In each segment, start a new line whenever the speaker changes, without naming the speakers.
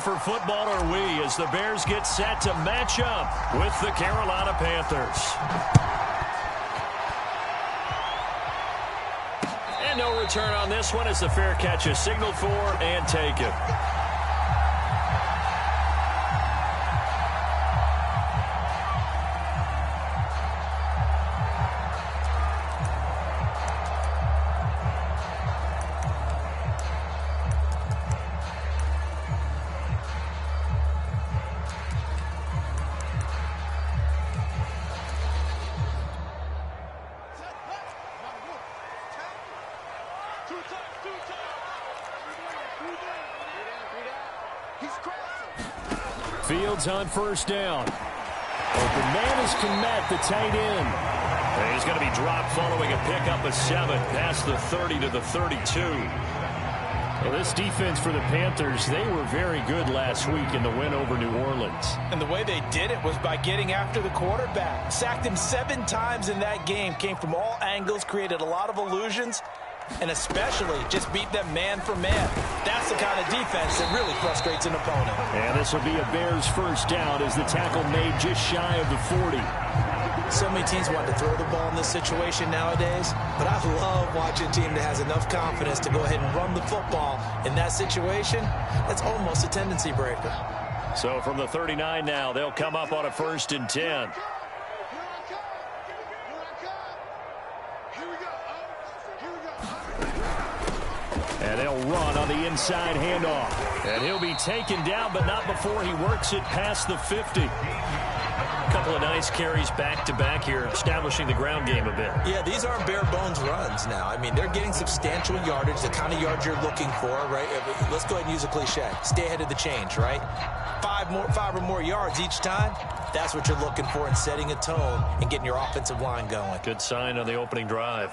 for football are we as the Bears get set to match up with the Carolina Panthers. And no return on this one as the fair catch is signaled for and taken. Fields on first down. Open man is Kmet, the tight end. And he's going to be dropped following a pickup of 7 past the 30 to the 32. Well, this defense for the Panthers, they were very good last week in the win over New Orleans.
And the way they did it was by getting after the quarterback. Sacked him 7 times in that game. Came from all angles, created a lot of illusions, and especially just beat them man for man. That's the kind of defense that really frustrates an opponent.
And this will be a Bears first down as the tackle made just shy of the 40.
So many teams want to throw the ball in this situation nowadays, but I love watching a team that has enough confidence to go ahead and run the football in that situation. That's almost a tendency breaker.
So from the 39 now, they'll come up on a 1st and 10. And they'll run on the inside handoff. And he'll be taken down, but not before he works it past the 50. A couple of nice carries back-to-back here, establishing the ground game a bit.
Yeah, these aren't bare-bones runs now. I mean, they're getting substantial yardage, the kind of yards you're looking for, right? Let's go ahead and use a cliche. Stay ahead of the change, right? 5 or more yards each time. That's what you're looking for in setting a tone and getting your offensive line going.
Good sign on the opening drive.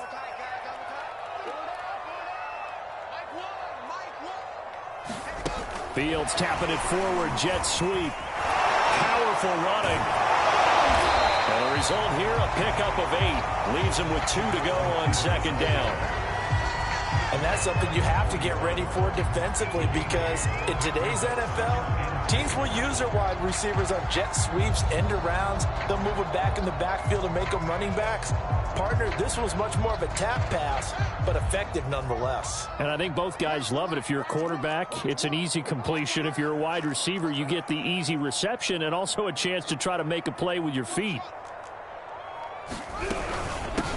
Fields tapping it forward, jet sweep. Powerful running. And the result here, a pickup of 8. Leaves him with 2 to go on 2nd down.
And that's something you have to get ready for defensively because in today's NFL, teams will use their wide receivers on jet sweeps, end arounds. They'll move it back in the backfield and make them running backs. Partner, this was much more of a tap pass, but effective nonetheless.
And I think both guys love it. If you're a quarterback, it's an easy completion. If you're a wide receiver, you get the easy reception and also a chance to try to make a play with your feet.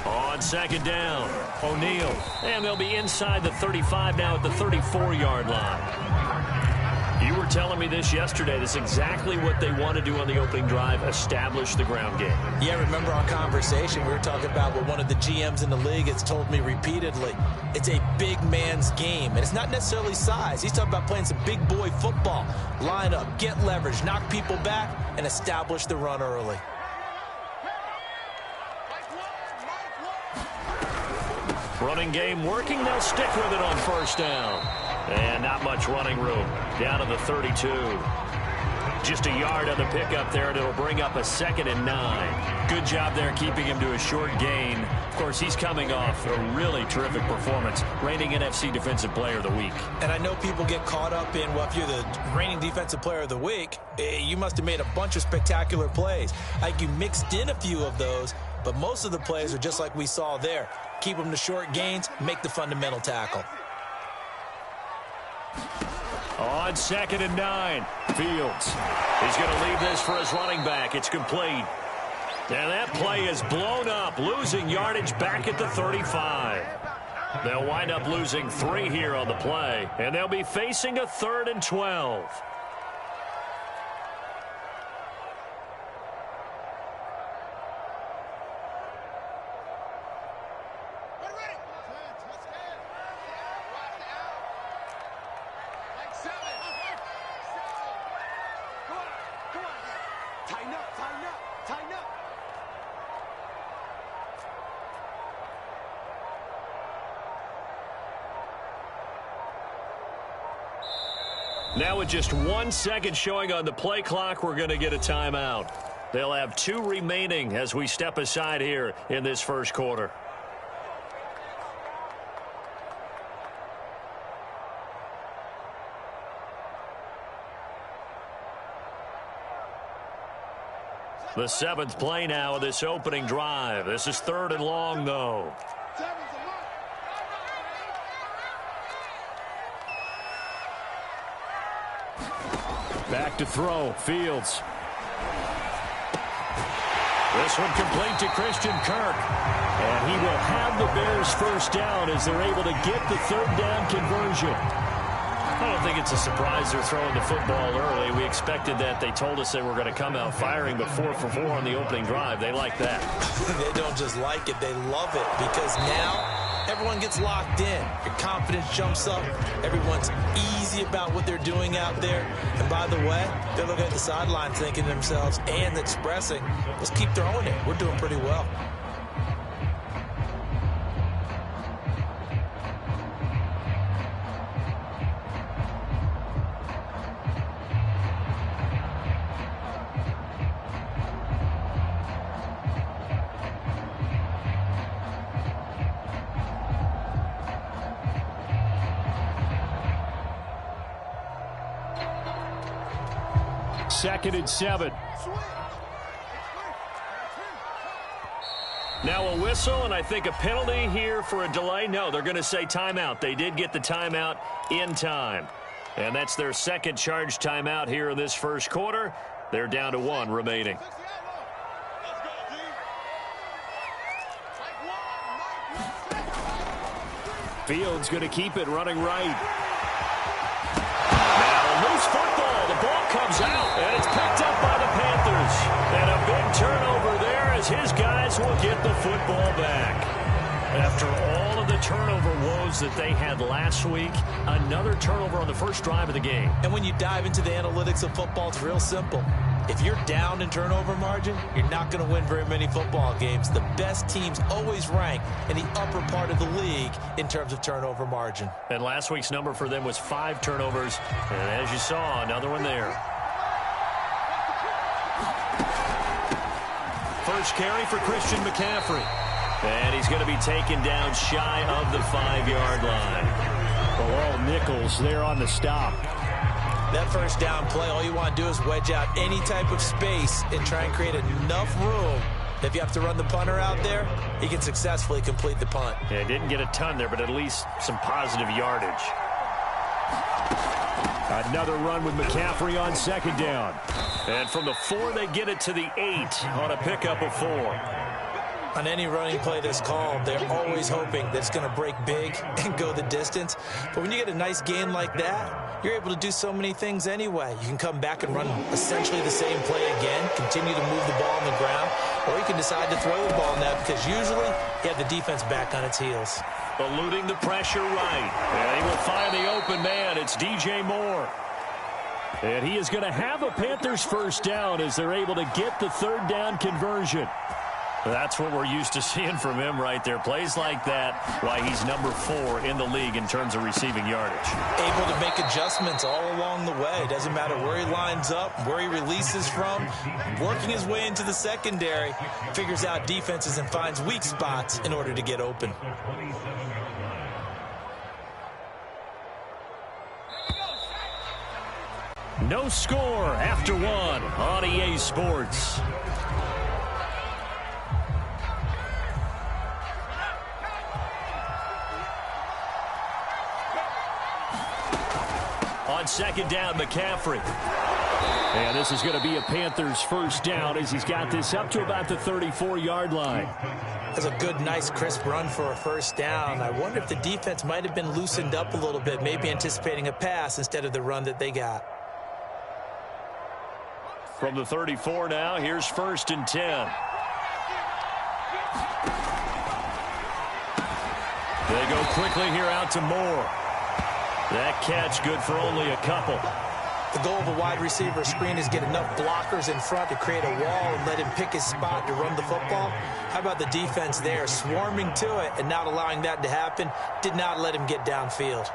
On 2nd down, O'Neal. And they'll be inside the 35 now at the 34-yard line. You were telling me this yesterday. This is exactly what they want to do on the opening drive, establish the ground game.
Yeah, remember our conversation? We were talking about what one of the GMs in the league has told me repeatedly. It's a big man's game, and it's not necessarily size. He's talking about playing some big boy football. Line up, get leverage, knock people back, and establish the run early.
Running game working. They'll stick with it on 1st down. And not much running room. Down to the 32. Just a yard on the pickup there, and it'll bring up a 2nd and 9. Good job there keeping him to a short gain. Of course, he's coming off a really terrific performance. Reigning NFC Defensive Player of the Week.
And I know people get caught up in, well, if you're the reigning Defensive Player of the Week, you must have made a bunch of spectacular plays. Like you mixed in a few of those, but most of the plays are just like we saw there. Keep them to short gains, make the fundamental tackle.
On 2nd and 9, Fields. He's going to leave this for his running back. It's complete. And that play is blown up, losing yardage back at the 35. They'll wind up losing 3 here on the play, and they'll be facing a 3rd and 12. Now with just 1 second showing on the play clock, we're going to get a timeout. They'll have 2 remaining as we step aside here in this first quarter. The 7th play now of this opening drive. This is 3rd and long, though. Back to throw. Fields. This one complete to Christian Kirk. And he will have the Bears first down as they're able to get the 3rd down conversion. I don't think it's a surprise they're throwing the football early. We expected that. They told us they were going to come out firing, but 4 for 4 on the opening drive. They like that.
They don't just like it. They love it because now everyone gets locked in. Your confidence jumps up. Everyone's easy about what they're doing out there. And by the way, they're looking at the sideline thinking to themselves and expressing, let's keep throwing it. We're doing pretty well.
Second and 7. Now a whistle, and I think a penalty here for a delay. No, they're going to say timeout. They did get the timeout in time. And that's their second charge timeout here in this first quarter. They're down to 1 remaining. Fields going to keep it running right. Now loose football. The ball comes out, and it's picked up by the Panthers. And a big turnover there as his guys will get the football back. After all of the turnover woes that they had last week, another turnover on the first drive of the game.
And when you dive into the analytics of football, it's real simple. If you're down in turnover margin, you're not going to win very many football games. The best teams always rank in the upper part of the league in terms of turnover margin.
And last week's number for them was 5 turnovers. And as you saw, another one there. First carry for Christian McCaffrey. And he's going to be taken down shy of the 5-yard line. Well, all nickels there on the stop.
That first down play, all you want to do is wedge out any type of space and try and create enough room. If you have to run the punter out there, he can successfully complete the punt.
Yeah, didn't get a ton there, but at least some positive yardage. Another run with McCaffrey on second down. And from the 4, they get it to the 8 on a pickup of 4.
On any running play that's called, they're always hoping that it's going to break big and go the distance. But when you get a nice gain like that, you're able to do so many things anyway. You can come back and run essentially the same play again, continue to move the ball on the ground, or you can decide to throw the ball now because usually you have the defense back on its heels.
Eluding the pressure right. And he will find the open man. It's DJ Moore. And he is going to have a Panthers first down as they're able to get the 3rd down conversion. That's what we're used to seeing from him right there. Plays like that, why he's number 4 in the league in terms of receiving yardage.
Able to make adjustments all along the way. Doesn't matter where he lines up, where he releases from. Working his way into the secondary, figures out defenses and finds weak spots in order to get open.
No score after 1 on EA Sports. On second down, McCaffrey. And this is going to be a Panthers first down as he's got this up to about the 34-yard line.
That's a good, nice, crisp run for a first down. I wonder if the defense might have been loosened up a little bit, maybe anticipating a pass instead of the run that they got.
From the 34 now, here's 1st and 10. They go quickly here out to Moore. That catch good for only a couple.
The goal of a wide receiver screen is get enough blockers in front to create a wall and let him pick his spot to run the football. How about the defense there, swarming to it and not allowing that to happen? Did not let him get downfield.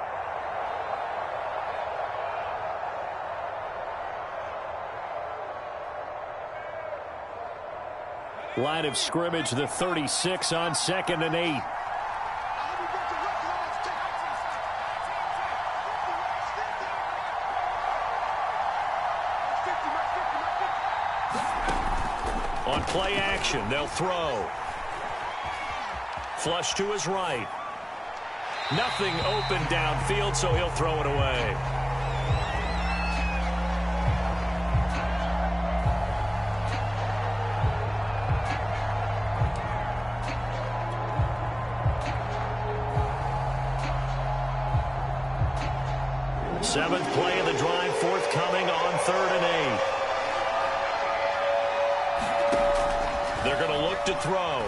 Line of scrimmage, the 36 on 2nd and 8. On play action, they'll throw. Flush to his right. Nothing open downfield, so he'll throw it away. Seventh play of the drive forthcoming on 3rd and 8. They're going to look to throw.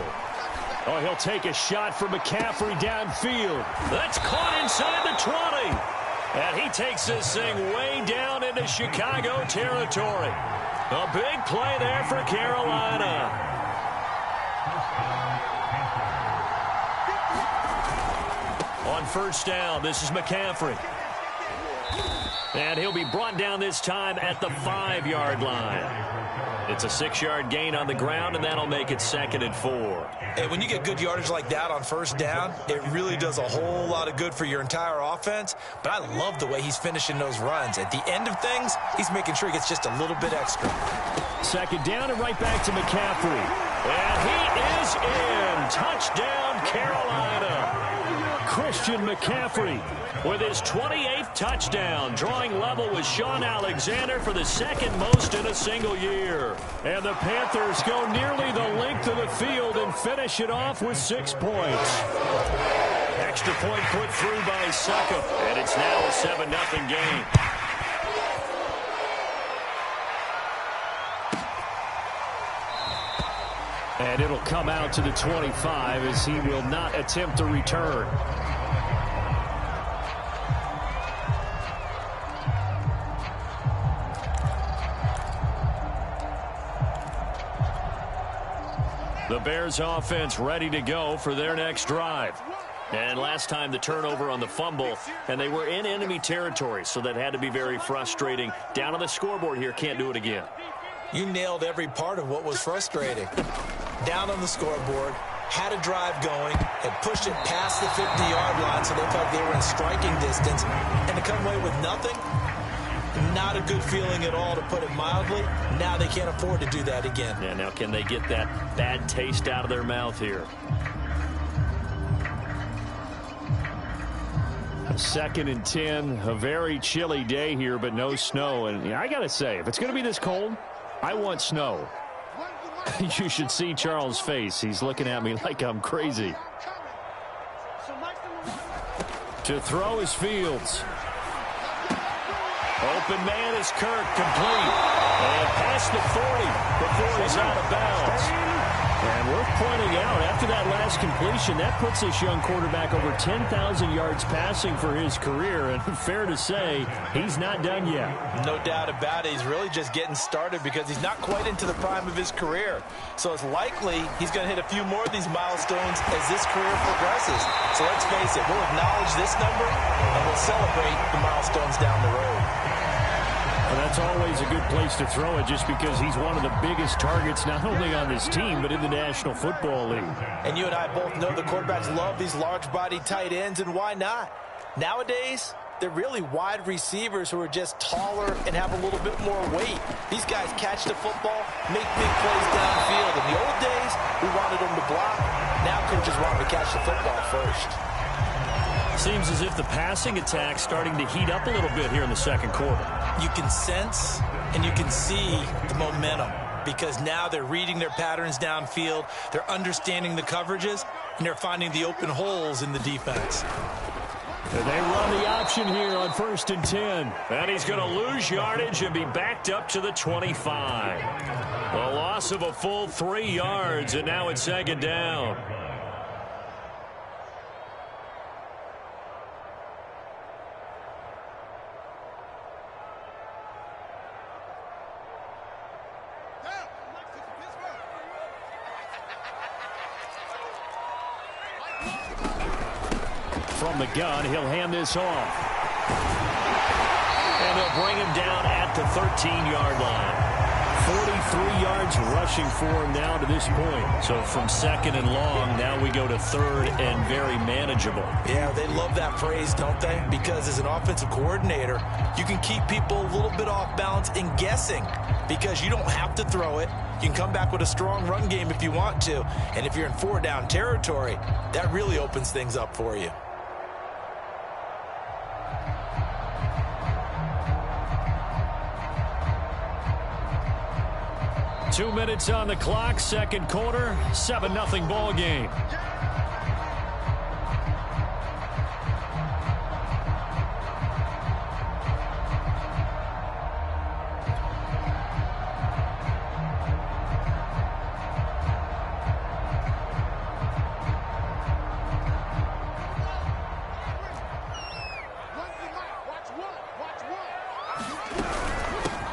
Oh, he'll take a shot for McCaffrey downfield. That's caught inside the 20. And he takes this thing way down into Chicago territory. A big play there for Carolina. On 1st down, this is McCaffrey. And he'll be brought down this time at the 5-yard line. It's a 6-yard gain on the ground, and that'll make it 2nd and 4.
And when you get good yardage like that on 1st down, it really does a whole lot of good for your entire offense. But I love the way he's finishing those runs. At the end of things, he's making sure he gets just a little bit extra.
2nd down and right back to McCaffrey. And he is in. Touchdown, Carolina. Christian McCaffrey with his 28th touchdown, drawing level with Sean Alexander for the 2nd most in a single year. And the Panthers go nearly the length of the field and finish it off with 6 points. Extra point put through by Suckup, and it's now a 7-0 game. And it'll come out to the 25 as he will not attempt to return. The Bears offense ready to go for their next drive. And last time the turnover on the fumble, and they were in enemy territory, so that had to be very frustrating. Down on the scoreboard here, can't do it again.
You nailed every part of what was frustrating. Down on the scoreboard, had a drive going, had pushed it past the 50-yard line so they felt they were in striking distance, and to come away with nothing, not a good feeling at all, to put it mildly. Now they can't afford to do that again.
Yeah, now can they get that bad taste out of their mouth here? 2nd and 10, a very chilly day here, but no snow. And I got to say, if it's going to be this cold, I want snow. You should see Charles' face. He's looking at me like I'm crazy. To throw is Fields. Open man is Kirk, complete. And past the 40 before he's out of bounds. And worth pointing out, after that last completion, that puts this young quarterback over 10,000 yards passing for his career. And fair to say, he's not done yet.
No doubt about it. He's really just getting started because he's not quite into the prime of his career. So it's likely he's going to hit a few more of these milestones as this career progresses. So let's face it, we'll acknowledge this number and we'll celebrate the milestones down the road.
Well, that's always a good place to throw it just because he's one of the biggest targets not only on this team but in the National Football League.
And you and I both know the quarterbacks love these large-bodied tight ends, and why not? Nowadays, they're really wide receivers who are just taller and have a little bit more weight. These guys catch the football, make big plays downfield. In the old days, we wanted them to block. Now coaches want them to catch the football first.
Seems as if the passing attack's starting to heat up a little bit here in the 2nd quarter.
You can sense and you can see the momentum because now they're reading their patterns downfield, they're understanding the coverages, and they're finding the open holes in the defense.
And they run the option here on 1st and 10. And he's going to lose yardage and be backed up to the 25. A loss of a full 3 yards, and now it's 2nd down. From the gun, he'll hand this off. And they'll bring him down at the 13-yard line. 43 yards rushing for him now to this point. So from second and long, now we go to third and very manageable.
Yeah, they love that phrase, don't they? Because as an offensive coordinator, you can keep people a little bit off balance and guessing because you don't have to throw it. You can come back with a strong run game if you want to. And if you're in 4-down territory, that really opens things up for you.
Two minutes on the clock, second quarter, 7-0 ball game.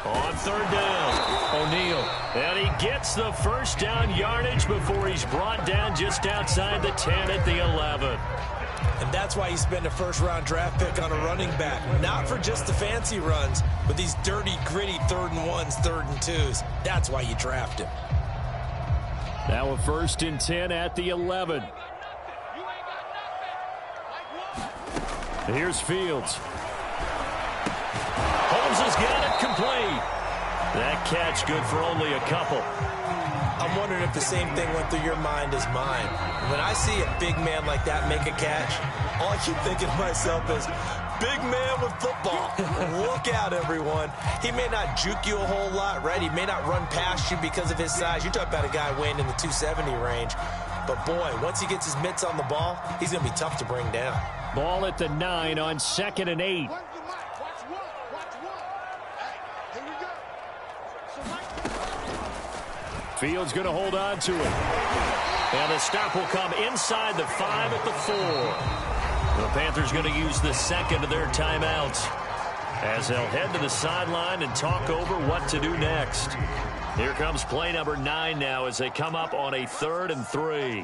On third down, O'Neal. And he gets the first down yardage before he's brought down just outside the 10 at the 11.
And that's why you spend a first-round draft pick on a running back. Not for just the fancy runs, but these dirty, gritty 3rd and 1s, 3rd and 2s. That's why you draft him.
Now a 1st and 10 at the 11. Here's Fields. Holmes has got it complete. That catch good for only a couple.
I'm wondering if the same thing went through your mind as mine. When I see a big man like that make a catch, all I keep thinking to myself is, big man with football. Look out, everyone. He may not juke you a whole lot, right? He may not run past you because of his size. You talk about a guy weighing in the 270 range. But, boy, once he gets his mitts on the ball, he's going to be tough to bring down.
Ball at the 9 on 2nd and 8. Fields going to hold on to it. And the stop will come inside the 5 at the 4. The Panthers going to use the second of their timeouts as they'll head to the sideline and talk over what to do next. Here comes play number 9 now as they come up on a 3rd and 3.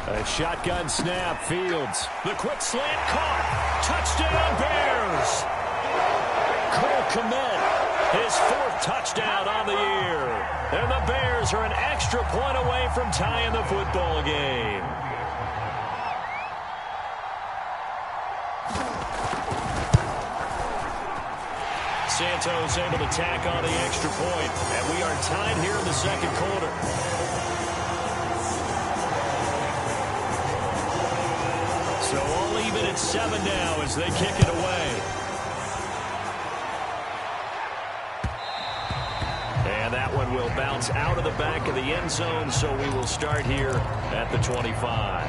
A shotgun snap, Fields. The quick slant caught. Touchdown, Bears. Cole Kmet, his 4th touchdown on the year. And the Bears are an extra point away from tying the football game. Santos able to tack on the extra point. And we are tied here in the second quarter. So all even at 7 now as they kick it away. And that one will bounce out of the back of the end zone, so we will start here at the 25.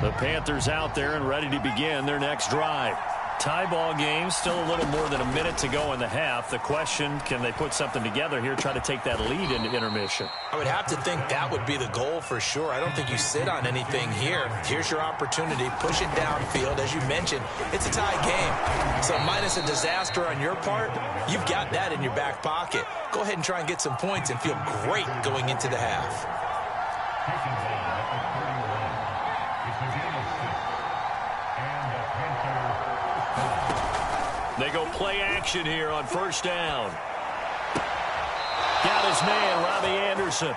The Panthers out there and ready to begin their next drive. Tie ball game, still a little more than a minute to go in the half. The question, can they put something together here, try to take that lead into intermission?
I would have to think that would be the goal for sure. I don't think you sit on anything here. Here's your opportunity. Push it downfield. As you mentioned, it's a tie game. So minus a disaster on your part, you've got that in your back pocket. Go ahead and try and get some points and feel great going into the half.
They go play action here on 1st down. Got his man, Robbie Anderson.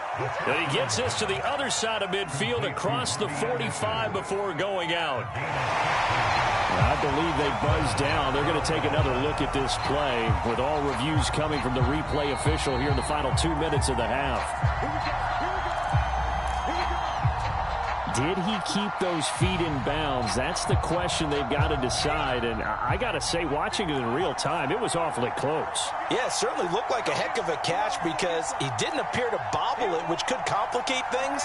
And he gets this to the other side of midfield across the 45 before going out. I believe they buzzed down. They're going to take another look at this play with all reviews coming from the replay official here in the final 2 minutes of the half. Did he keep those feet in bounds? That's the question they've got to decide. And I got to say, watching it in real time, it was awfully close.
Yeah, it certainly looked like a heck of a catch because he didn't appear to bobble it, which could complicate things.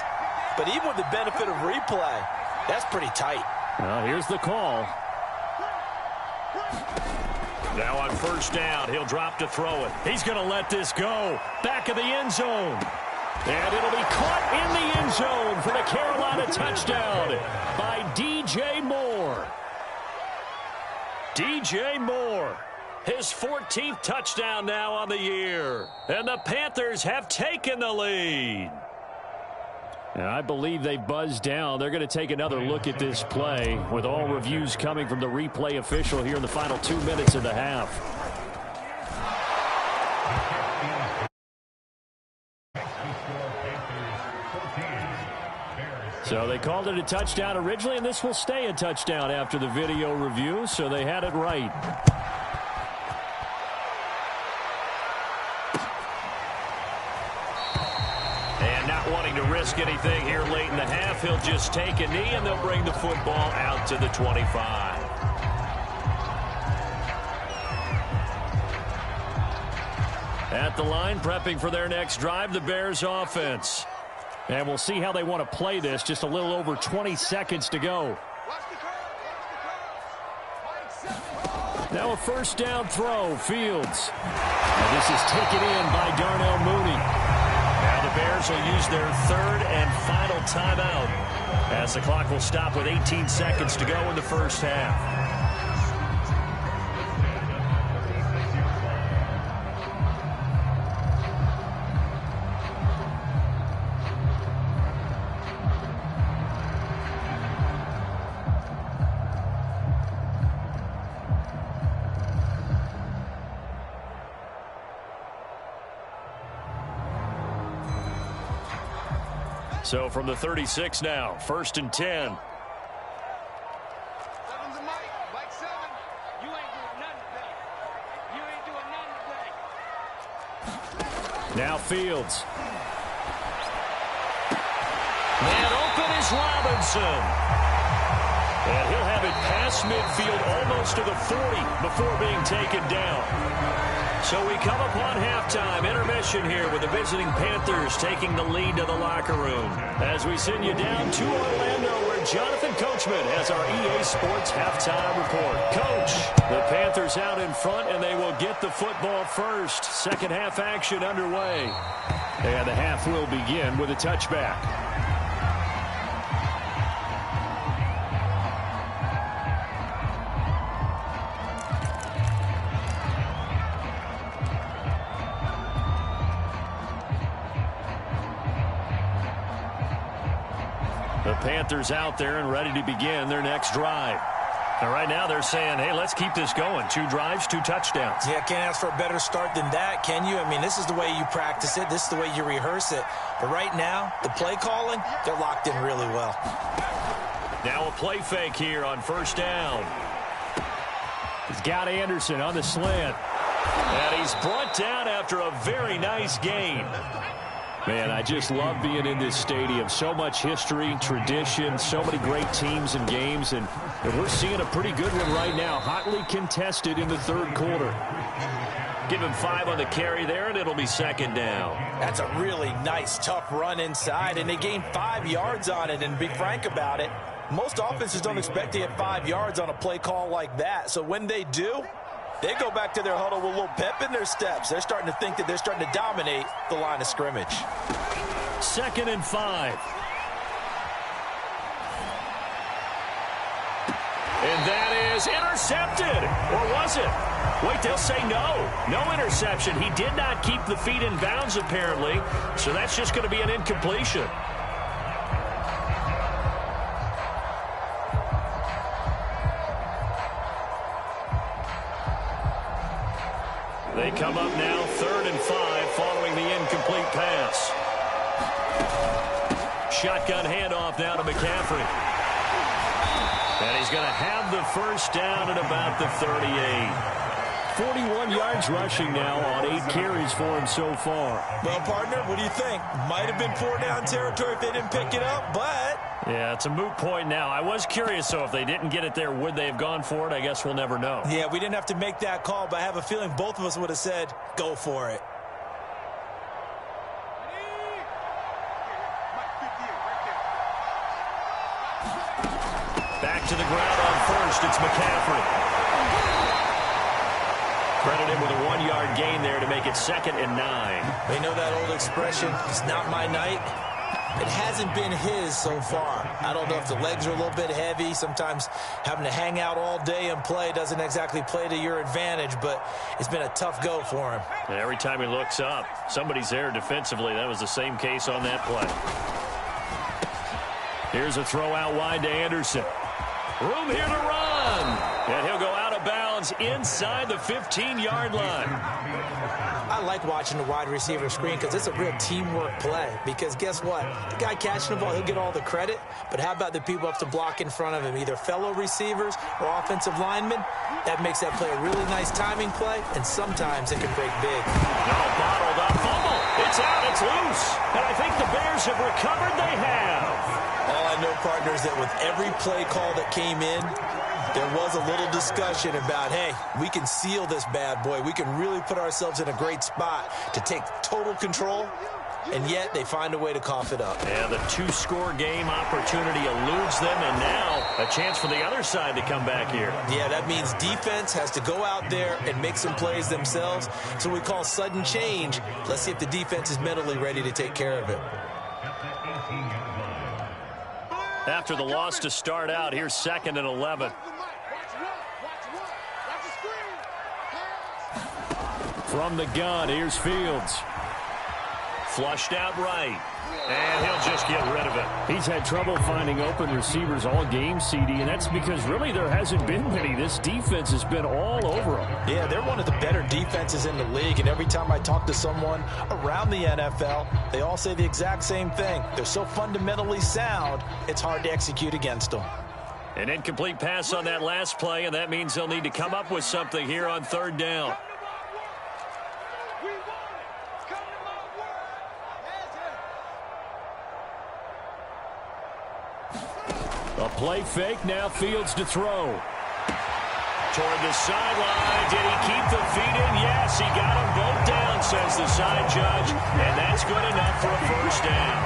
But even with the benefit of replay, that's pretty tight.
Well, here's the call. Now on 1st down, he'll drop to throw it. He's going to let this go. Back of the end zone. And it'll be caught in the end zone for the Carolina touchdown by DJ Moore. DJ Moore. His 14th touchdown now on the year. And the Panthers have taken the lead. And I believe they buzzed down. They're going to take another look at this play with all reviews coming from the replay official here in the final 2 minutes of the half. So they called it a touchdown originally, and this will stay a touchdown after the video review, so they had it right. And not wanting to risk anything here late in the half, he'll just take a knee, and they'll bring the football out to the 25. At the line, prepping for their next drive, the Bears offense. And we'll see how they want to play this. Just a little over 20 seconds to go. Now a first down throw, Fields. And this is taken in by Darnell Mooney. Now the Bears will use their third and final timeout as the clock will stop with 18 seconds to go in the first half. So from the 36 now, 1st and 10. Now Fields. Man open is Robinson. And he'll have it past midfield almost to the 40 before being taken down. So we come upon halftime, intermission here with the visiting Panthers taking the lead to the locker room. As we send you down to Orlando where Jonathan Coachman has our EA Sports halftime report. Coach, the Panthers out in front and they will get the football first. Second half action underway. And the half will begin with a touchback. The Panthers out there and ready to begin their next drive. And right now they're saying, hey, let's keep this going. 2 drives, 2 touchdowns.
Yeah, can't ask for a better start than that, can you? I mean, this is the way you practice it. This is the way you rehearse it. But right now, the play calling, they're locked in really well.
Now a play fake here on first down. He's got Anderson on the slant. And he's brought down after a very nice gain. Man, I just love being in this stadium. So much history, tradition, so many great teams and games. And we're seeing a pretty good one right now. Hotly contested in the third quarter. Give him 5 on the carry there, and it'll be second down.
That's a really nice, tough run inside, and they gained 5 yards on it. And to be frank about it, most offenses don't expect to get 5 yards on a play call like that. So when they do, they go back to their huddle with a little pep in their steps. They're starting to think that they're starting to dominate the line of scrimmage.
2nd and 5. And that is intercepted. Or was it? Wait, they'll say no. No interception. He did not keep the feet in bounds, apparently. So that's just going to be an incompletion. They come up now 3rd and 5 following the incomplete pass. Shotgun handoff now to McCaffrey. And he's going to have the first down at about the 38. 41 yards rushing now on 8 carries for him so far.
Well, partner, what do you think? Might have been 4-down territory if they didn't pick it up, but...
Yeah, it's a moot point now. I was curious, so if they didn't get it there, would they have gone for it? I guess we'll never know.
Yeah, we didn't have to make that call, but I have a feeling both of us would have said, go for it.
Back to the ground on first. It's McCaffrey. Credited with a 1-yard gain there to make it 2nd and 9.
They know that old expression, it's not my night. It hasn't been his so far. I don't know if the legs are a little bit heavy. Sometimes having to hang out all day and play doesn't exactly play to your advantage, but it's been a tough go for him.
And every time he looks up, somebody's there defensively. That was the same case on that play. Here's a throw out wide to Anderson. Room here to run. And he'll go out of bounds inside the 15-yard line.
I like watching the wide receiver screen because it's a real teamwork play. Because guess what? The guy catching the ball, he'll get all the credit. But how about the people up to block in front of him, either fellow receivers or offensive linemen? That makes that play a really nice timing play, and sometimes it can break big.
No, bottled up fumble. It's out. It's loose. And I think the Bears have recovered. They have.
All I know, partners, that with every play call that came in, there was a little discussion about, hey, we can seal this bad boy. We can really put ourselves in a great spot to take total control, and yet they find a way to cough it up.
Yeah, the two-score game opportunity eludes them, and now a chance for the other side to come back here.
Yeah, that means defense has to go out there and make some plays themselves. So we call sudden change. Let's see if the defense is mentally ready to take care of it.
After the loss to start out, here's 2nd and 11. From the gun, here's Fields. Flushed out right. And he'll just get rid of it.
He's had trouble finding open receivers all game, CD, and that's because really there hasn't been many. This defense has been all over them.
Yeah, they're one of the better defenses in the league, and every time I talk to someone around the NFL, they all say the exact same thing. They're so fundamentally sound, it's hard to execute against them.
An incomplete pass on that last play, and that means they'll need to come up with something here on 3rd down. A play fake, now Fields to throw. Toward the sideline. Did he keep the feet in? Yes, he got them both down, says the side judge. And that's good enough for a 1st down.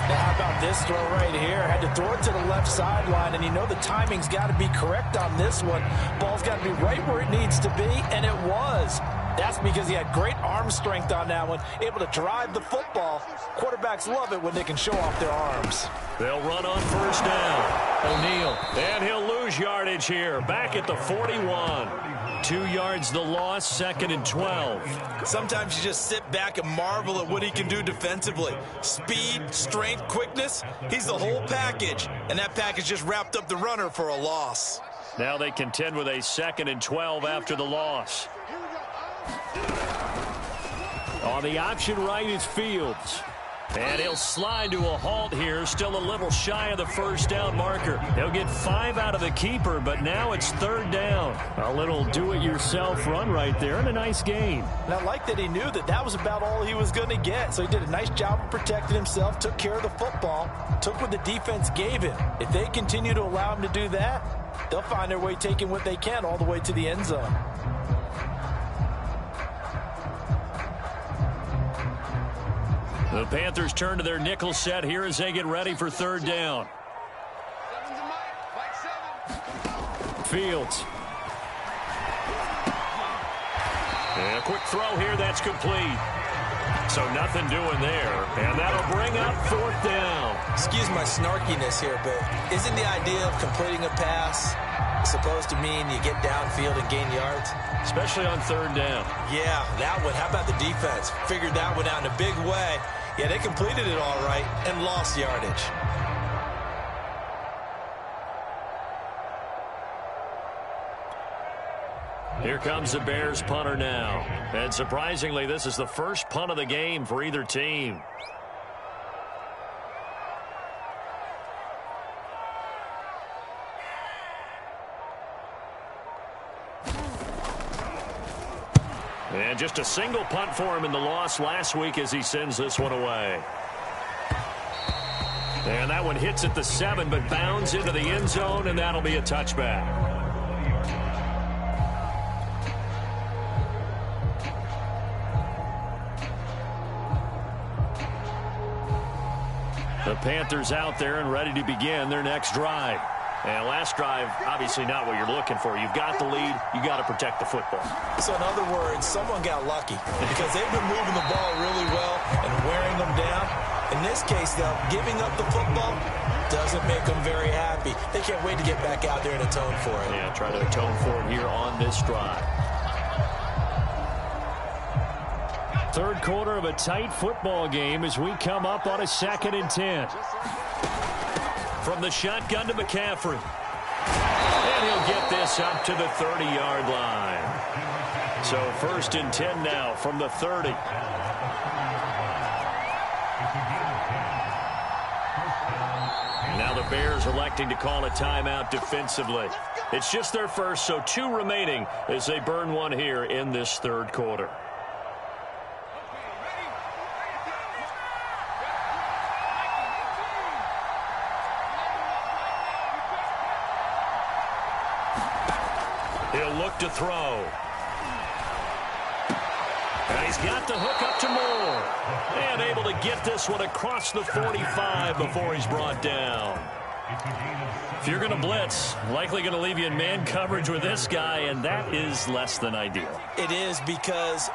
Now, how about this throw right here? Had to throw it to the left sideline, and you know the timing's got to be correct on this one. Ball's got to be right where it needs to be, and it was. That's because he had great arm strength on that one, able to drive the football. Quarterbacks love it when they can show off their arms.
They'll run on 1st down. O'Neal. And he'll lose yardage here. Back at the 41. 2 yards the loss, 2nd and 12.
Sometimes you just sit back and marvel at what he can do defensively. Speed, strength, quickness. He's the whole package. And that package just wrapped up the runner for a loss.
Now they contend with a 2nd and 12 after the loss. On the option right is Fields. And he'll slide to a halt here, still a little shy of the 1st down marker. He'll get 5 out of the keeper, but now it's 3rd down.
A little do-it-yourself run right there and a nice gain.
And I like that he knew that that was about all he was going to get. So he did a nice job of protecting himself, took care of the football, took what the defense gave him. If they continue to allow him to do that, they'll find their way taking what they can all the way to the end zone.
The Panthers turn to their nickel set here as they get ready for 3rd down. Fields. And a quick throw here, that's complete. So nothing doing there. And that'll bring up 4th down.
Excuse my snarkiness here, but isn't the idea of completing a pass supposed to mean you get downfield and gain yards?
Especially on 3rd down.
Yeah, that one. How about the defense? Figured that one out in a big way. Yeah, they completed it all right and lost yardage.
Here comes the Bears punter now. And surprisingly, this is the first punt of the game for either team. And just a single punt for him in the loss last week as he sends this one away. And that one hits at the 7, but bounds into the end zone, and that'll be a touchback. The Panthers out there and ready to begin their next drive. And last drive, obviously not what you're looking for. You've got the lead. You got to protect the football.
So in other words, someone got lucky because they've been moving the ball really well and wearing them down. In this case, though, giving up the football doesn't make them very happy. They can't wait to get back out there and atone for it.
Yeah, try to atone for it here on this drive.
Third quarter of a tight football game as we come up on a 2nd and 10.
From the shotgun to McCaffrey. And he'll get this up to the 30-yard line. So 1st and 10 now from the 30. Now the Bears electing to call a timeout defensively. It's just their first, so 2 remaining as they burn one here in this 3rd quarter. He'll look to throw. And he's got the hook up to Moore. And able to get this one across the 45 before he's brought down. If you're going to blitz, likely going to leave you in man coverage with this guy, and that is less than ideal.
It is, because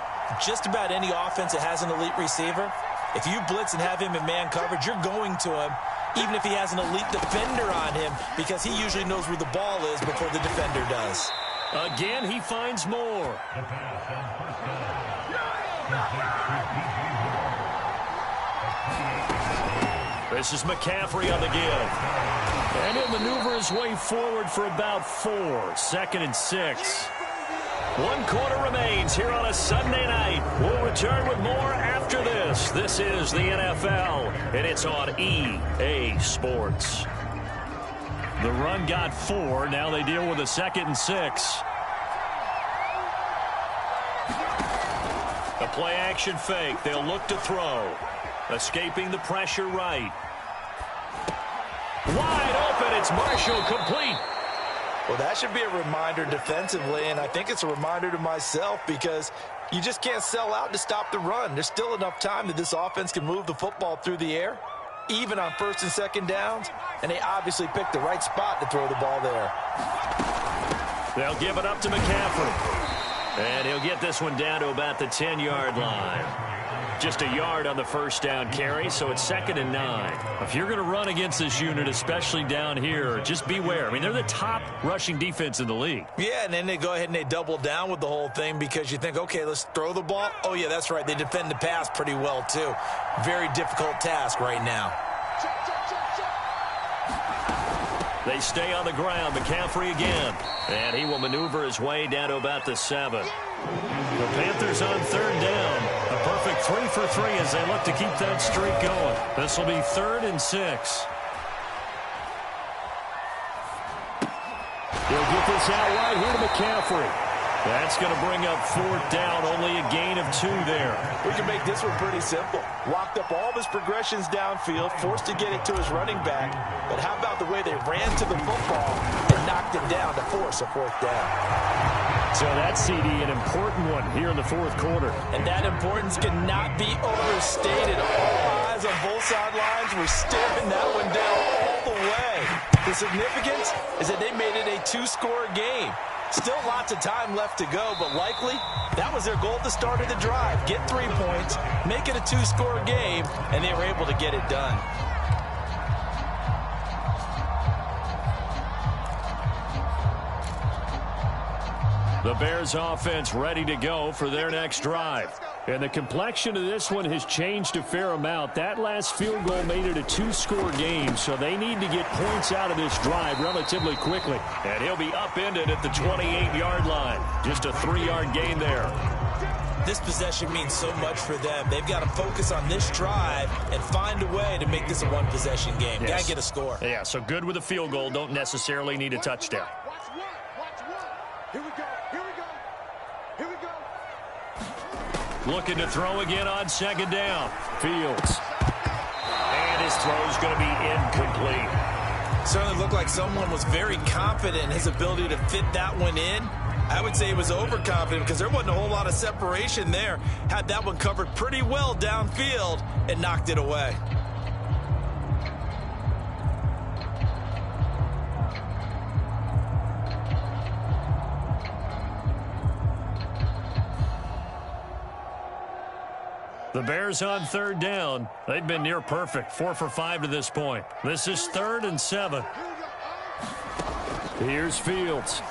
just about any offense that has an elite receiver, if you blitz and have him in man coverage, you're going to him, even if he has an elite defender on him, because he usually knows where the ball is before the defender does.
Again, he finds Moore. This is McCaffrey on the give. And he'll maneuver his way forward for about 4. 2nd and 6. 1 quarter remains here on a Sunday night. We'll return with more after this. This is the NFL, and it's on EA Sports. The run got 4. Now they deal with a 2nd and 6. A play-action fake. They'll look to throw. Escaping the pressure right. Wide open. It's Marshall, complete.
Well, that should be a reminder defensively, and I think it's a reminder to myself, because you just can't sell out to stop the run. There's still enough time that this offense can move the football through the air, even on 1st and 2nd downs, and they obviously picked the right spot to throw the ball there.
They'll give it up to McCaffrey. And he'll get this one down to about the 10-yard line. Just a yard on the 1st down carry, so it's 2nd and 9. If you're going to run against this unit, especially down here, just beware. I mean, they're the top rushing defense in the league.
Yeah, and then they go ahead and they double down with the whole thing, because you think, okay, let's throw the ball. Oh, yeah, that's right. They defend the pass pretty well, too. Very difficult task right now.
They stay on the ground. McCaffrey again. And he will maneuver his way down to about the 7. The Panthers on 3rd down. A perfect 3 for 3 as they look to keep that streak going. This will be 3rd and 6.
He'll get this out right here to McCaffrey.
That's going to bring up 4th down. Only a gain of 2 there.
We can make this one pretty simple. Walked up all of his progressions downfield, forced to get it to his running back. But how about the way they ran to the football and knocked it down to force a 4th down?
So that's, CD, an important one here in the 4th quarter.
And that importance cannot be overstated. All eyes on both sidelines were staring that one down all the way. The significance is that they made it a 2-score game. Still lots of time left to go, but likely that was their goal at the start of the drive. Get 3 points, make it a 2-score game, and they were able to get it done.
The Bears offense ready to go for their next drive. And the complexion of this one has changed a fair amount. That last field goal made it a 2-score game, so they need to get points out of this drive relatively quickly.
And he'll be upended at the 28-yard line. Just a 3-yard gain there.
This possession means so much for them. They've got to focus on this drive and find a way to make this a one-possession game.
Yes.
Got to get a score.
Yeah, so good with a field goal. Don't necessarily need a touchdown.
Here we go.
Looking to throw again on 2nd down. Fields. And his throw's going to be incomplete.
Certainly looked like someone was very confident in his ability to fit that one in. I would say he was overconfident, because there wasn't a whole lot of separation there. Had that one covered pretty well downfield and knocked it away.
The Bears on third down. They've been near perfect, 4 for 5 to this point. This is 3rd and 7. Here's Fields.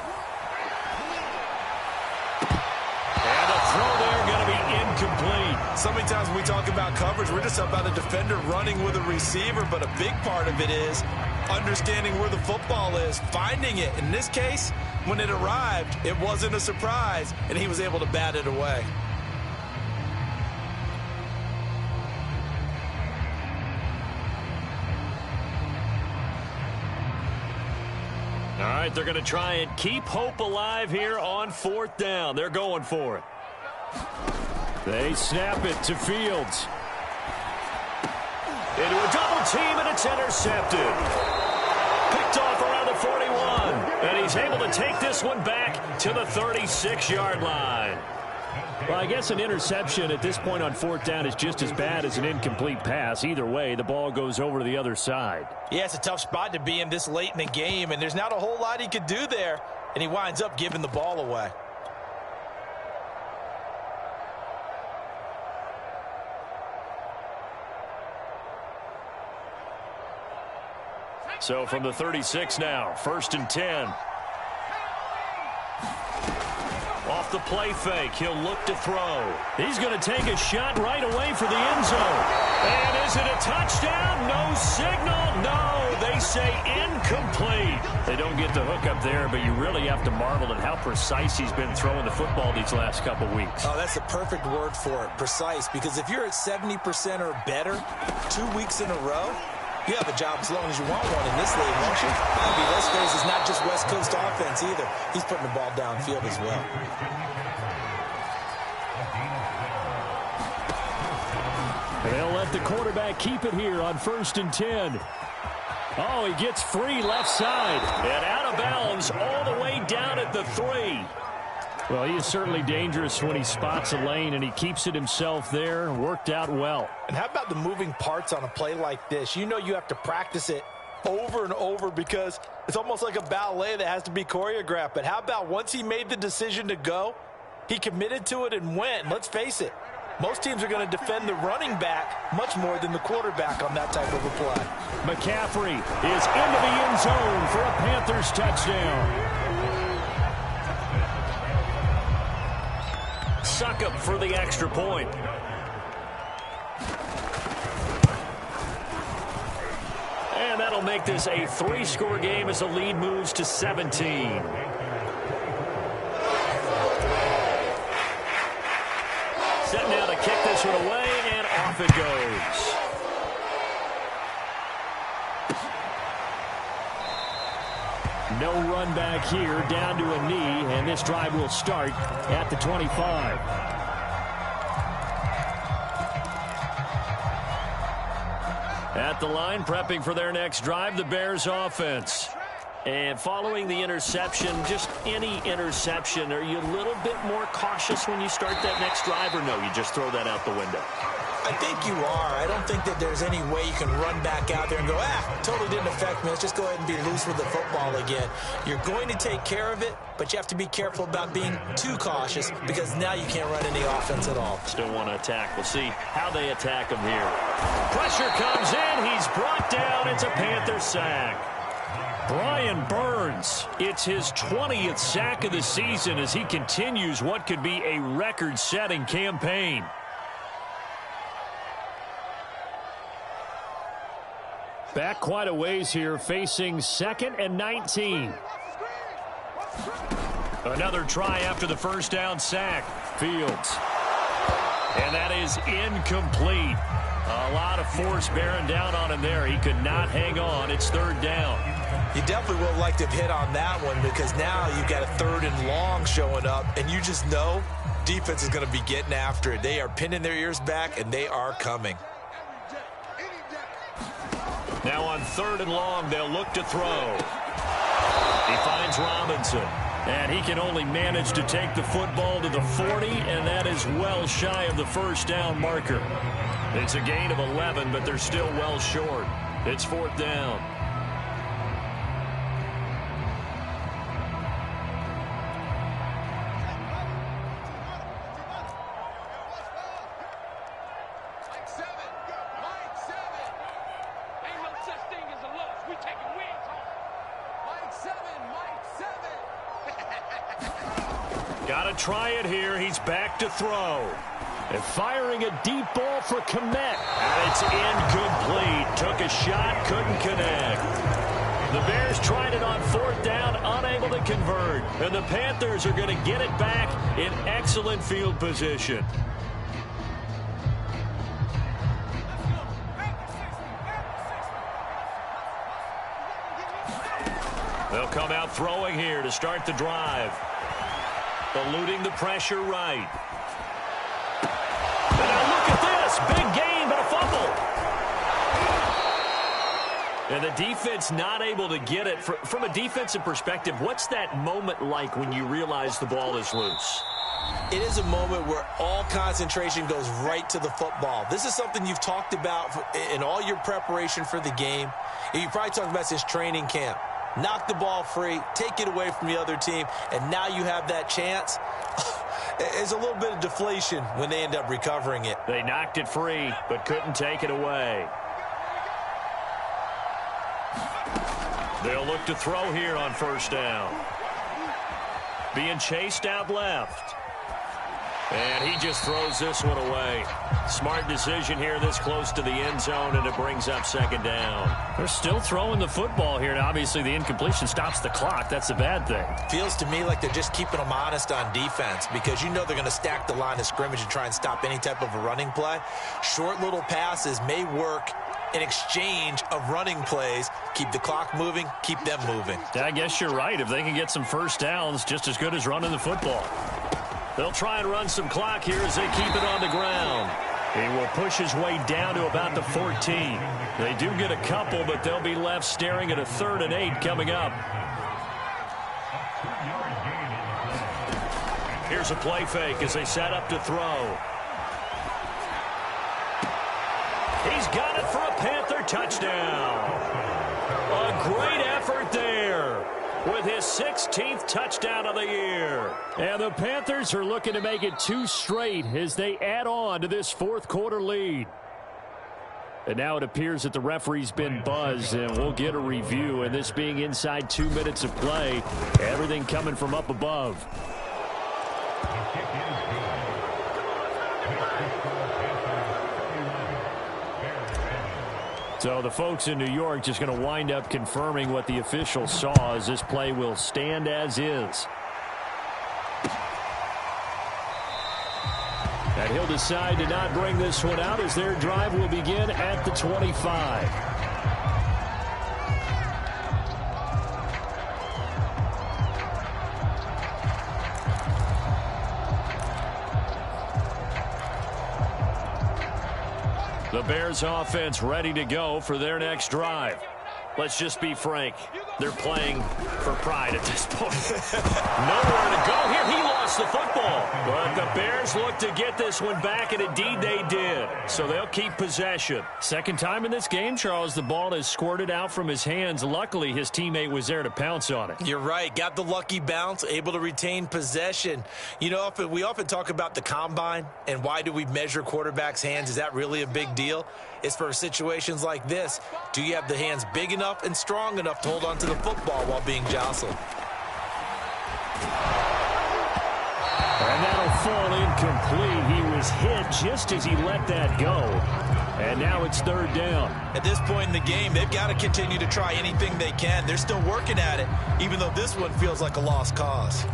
And a throw there going to be incomplete.
So many times when we talk about coverage, we're just about a defender running with a receiver, but a big part of it is understanding where the football is, finding it. In this case, when it arrived, it wasn't a surprise, and he was able to bat it away.
All right, they're going to try and keep hope alive here on 4th down. They're going for it. They snap it to Fields. Into a double team, and it's intercepted. Picked off around the 41. And he's able to take this one back to the 36-yard line. Well, I guess an interception at this point on 4th down is just as bad as an incomplete pass. Either way, the ball goes over to the other side.
Yeah, it's a tough spot to be in this late in the game, and there's not a whole lot he could do there, and he winds up giving the ball away.
So from the 36 now, 1st and 10. Off the play fake, he'll look to throw. He's going to take a shot right away for the end zone. And is it a touchdown? No signal. No, they say incomplete. They don't get the hook up there, but you really have to marvel at how precise he's been throwing the football these last couple weeks.
Oh, that's the perfect word for it, precise, because if you're at 70% or better 2 weeks in a row, you have a job as long as you want one in this league, won't you? I mean, let's face it, it's not just West Coast offense either. He's putting the ball downfield as well.
They'll let the quarterback keep it here on 1st and 10. Oh, he gets free left side. And out of bounds all the way down at the 3. Well, he is certainly dangerous when he spots a lane, and he keeps it himself there. Worked out well.
And how about the moving parts on a play like this? You know you have to practice it over and over because it's almost like a ballet that has to be choreographed. But how about once he made the decision to go, he committed to it and went. Let's face it, most teams are going to defend the running back much more than the quarterback on that type of a play.
McCaffrey is into the end zone for a Panthers touchdown. Suck up for the extra point. And that'll make this a 3-score game as the lead moves to 17. Set now to kick this one away, and off it goes. No run back here, down to a knee, and this drive will start at the 25. At the line, prepping for their next drive, the Bears offense. And following the interception, just any interception, are you a little bit more cautious when you start that next drive, or no, you just throw that out the window?
I think you are. I don't think that there's any way you can run back out there and go, totally didn't affect me. Let's just go ahead and be loose with the football again. You're going to take care of it, but you have to be careful about being too cautious because now you can't run any offense at all.
Still want to attack. We'll see how they attack him here. Pressure comes in. He's brought down. It's a Panther sack. Brian Burns, it's his 20th sack of the season as he continues what could be a record-setting campaign. Back quite a ways here, facing 2nd and 19. Another try after the first down sack. Fields. And that is incomplete. A lot of force bearing down on him there. He could not hang on. It's 3rd down.
You definitely would have liked to have hit on that one because now you've got a 3rd and long showing up, and you just know defense is going to be getting after it. They are pinning their ears back, and they are coming.
Now on 3rd and long, they'll look to throw. He finds Robinson, and he can only manage to take the football to the 40, and that is well shy of the first down marker. It's a gain of 11, but they're still well short. It's 4th down. Got to try it here. He's back to throw. And firing a deep ball for Komet. And it's incomplete. Took a shot, couldn't connect. The Bears tried it on 4th down, unable to convert. And the Panthers are going to get it back in excellent field position. They'll come out throwing here to start the drive. Eluding the pressure right. And now look at this. Big gain, but a fumble. And the defense not able to get it. From a defensive perspective, what's that moment like when you realize the ball is loose?
It is a moment where all concentration goes right to the football. This is something you've talked about in all your preparation for the game. You probably talked about since training camp. Knock the ball free, take it away from the other team, and now you have that chance. It's a little bit of deflation when they end up recovering it.
They knocked it free, but couldn't take it away. They'll look to throw here on 1st down. Being chased out left. And he just throws this one away. Smart decision here this close to the end zone, and it brings up 2nd down. They're still throwing the football here, and obviously the incompletion stops the clock. That's the bad thing.
Feels to me like they're just keeping them honest on defense because you know they're going to stack the line of scrimmage and try and stop any type of a running play. Short little passes may work in exchange of running plays. Keep the clock moving, keep them moving.
I guess you're right. If they can get some 1st downs, just as good as running the football. They'll try and run some clock here as they keep it on the ground. He will push his way down to about the 14. They do get a couple, but they'll be left staring at a 3rd and 8 coming up. Here's a play fake as they set up to throw. He's got it for a Panther touchdown. A great effort there with his 16th touchdown of the year. And the Panthers are looking to make it 2 straight as they add on to this 4th quarter lead. And now it appears that the referee's been buzzed, and we'll get a review. And this being inside 2 minutes of play, everything coming from up above. So the folks in New York just going to wind up confirming what the official saw as this play will stand as is. And he'll decide to not bring this one out as their drive will begin at the 25. The Bears offense ready to go for their next drive. Let's just be frank. They're playing for pride at this point. Nowhere to go here. He lost the football. But the Bears look to get this one back, and indeed they did. So they'll keep possession. Second time in this game, Charles, the ball has squirted out from his hands. Luckily, his teammate was there to pounce on it.
You're right. Got the lucky bounce, able to retain possession. You know, we often talk about the combine and why do we measure quarterbacks' hands. Is that really a big deal? It's for situations like this. Do you have the hands big enough and strong enough to hold on to the football while being jostled?
And that'll fall incomplete. He was hit just as he let that go. And now it's 3rd down.
At this point in the game, they've got to continue to try anything they can. They're still working at it, even though this one feels like a lost cause.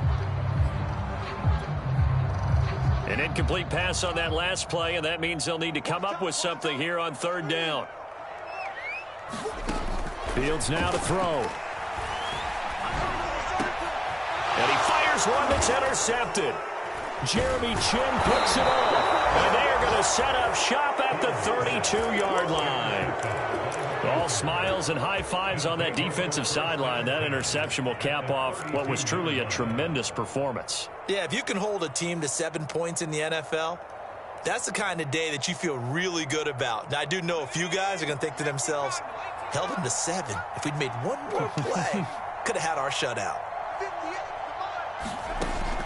An incomplete pass on that last play, and that means they'll need to come up with something here on 3rd down. Fields now to throw. And he fires one that's intercepted. Jeremy Chin picks it up. And they are going to set up shop at the 32-yard line. All smiles and high fives on that defensive sideline. That interception will cap off what was truly a tremendous performance.
Yeah, if you can hold a team to 7 points in the NFL, that's the kind of day that you feel really good about. Now, I do know a few guys are going to think to themselves, held them to 7. If we'd made one more play, could have had our shutout.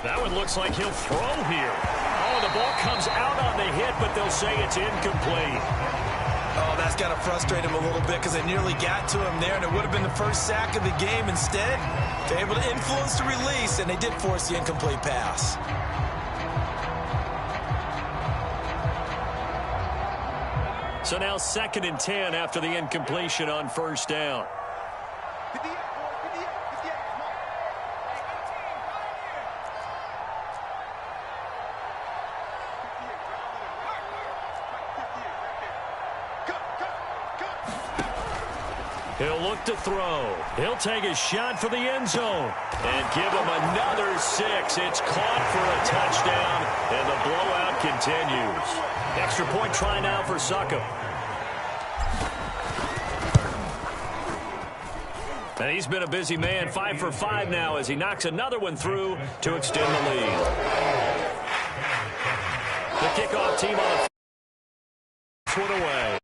That one looks like he'll throw here. Oh, the ball comes out on the hit, but they'll say it's incomplete.
Oh, that's got to frustrate him a little bit because they nearly got to him there, and it would have been the first sack of the game. Instead, they're able to influence the release, and they did force the incomplete pass.
So now 2nd and 10 after the incompletion on first down. He'll look to throw. He'll take a shot for the end zone. And give him another 6. It's caught for a touchdown, and the blowout continues. Extra point try now for Succop. And he's been a busy man, 5 for 5 now as he knocks another one through to extend the lead. The kickoff team on the 1 away.